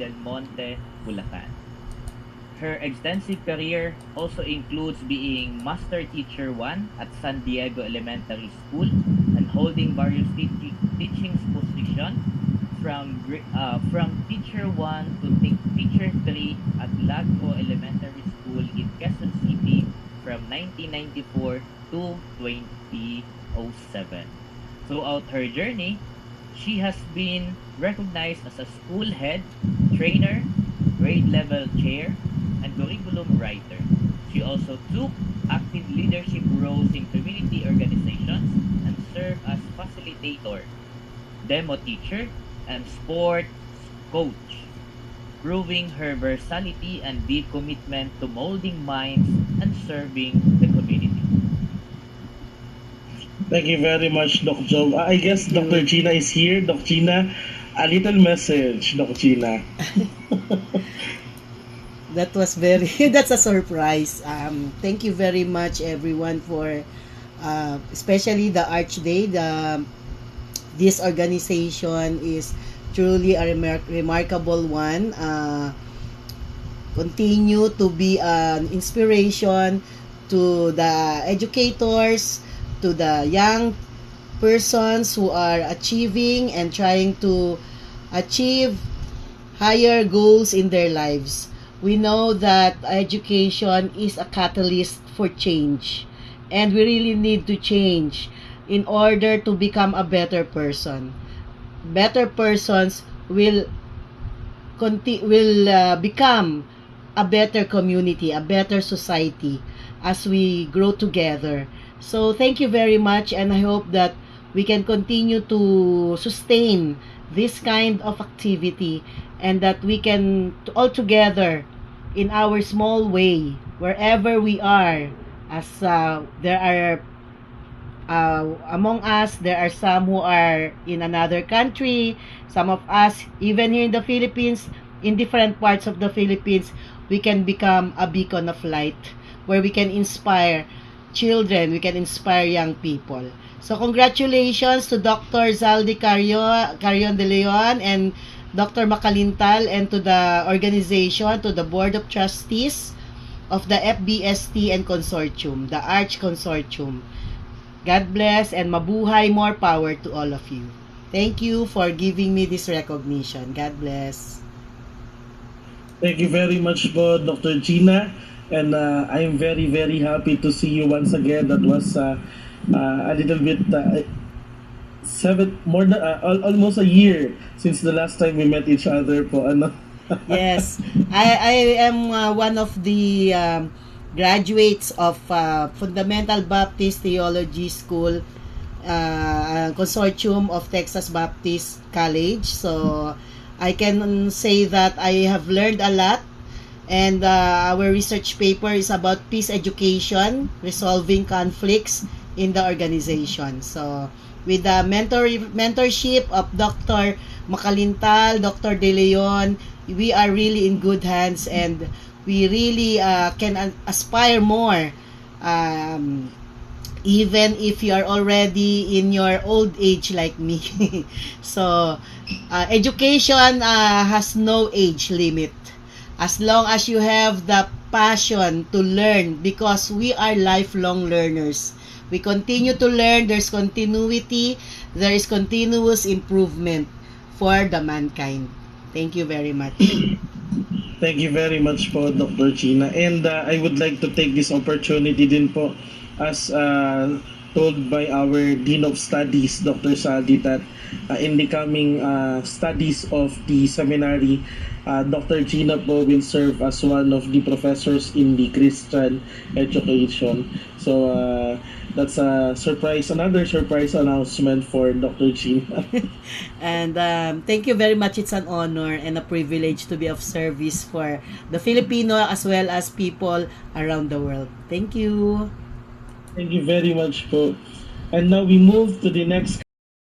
Del Monte, Bulacan. Her extensive career also includes being Master Teacher 1 at San Diego Elementary School and holding various teaching positions from Teacher 1 to Teacher 3 at Lago Elementary School in Quezon City from 1994 to 2007. Throughout her journey, she has been recognized as a school head, trainer, grade level chair, and curriculum writer. She also took active leadership roles in community organizations and served as facilitator, demo teacher, and sports coach, proving her versatility and deep commitment to molding minds and serving the community. Thank you very much, Doc Joe. I guess Dr. Gina is here. Doc Gina, a little message, Doc Gina. That was very, that's a surprise. Thank you very much, everyone, for especially the Arch Day. This organization is truly a remarkable one. Continue to be an inspiration to the educators, to the young persons who are achieving and trying to achieve higher goals in their lives. We know that education is a catalyst for change, and we really need to change in order to become a better person. Better persons will become a better community, a better society as we grow together. So thank you very much, and I hope that we can continue to sustain this kind of activity, and that we can all together in our small way, wherever we are, as there are among us, there are some who are in another country, some of us even here in the Philippines, in different parts of the Philippines, we can become a beacon of light where we can inspire children, we can inspire young people. So congratulations to Dr. Zaldi Carion de Leon and Dr. Makalintal, and to the organization, to the Board of Trustees of the FBST and Consortium, the Arch Consortium. God bless and mabuhay, more power to all of you. Thank you for giving me this recognition. God bless. Thank you very much po, Dr. Gina. And I'm very, very happy to see you once again. That was a little bit almost a year since the last time we met each other po. Ano? Yes, I am one of the graduates of Fundamental Baptist Theology School Consortium of Texas Baptist College. So I can say that I have learned a lot, and our research paper is about peace education, resolving conflicts in the organization. So with the mentorship of Dr. Makalintal, Dr. De Leon, we are really in good hands, and we really can aspire more, even if you are already in your old age like me. So education has no age limit, as long as you have the passion to learn, because we are lifelong learners. We continue to learn. There's continuity. There is continuous improvement for the mankind. Thank you very much. Thank you very much po, Dr. Gina. And I would like to take this opportunity din po, as told by our Dean of Studies, Dr. Sadi, that in the coming studies of the seminary, Dr. Gina po will serve as one of the professors in the Christian education. So that's a surprise, another surprise announcement for Dr. Gina. And thank you very much. It's an honor and a privilege to be of service for the Filipino as well as people around the world. Thank you. Thank you very much po. And now we move to the next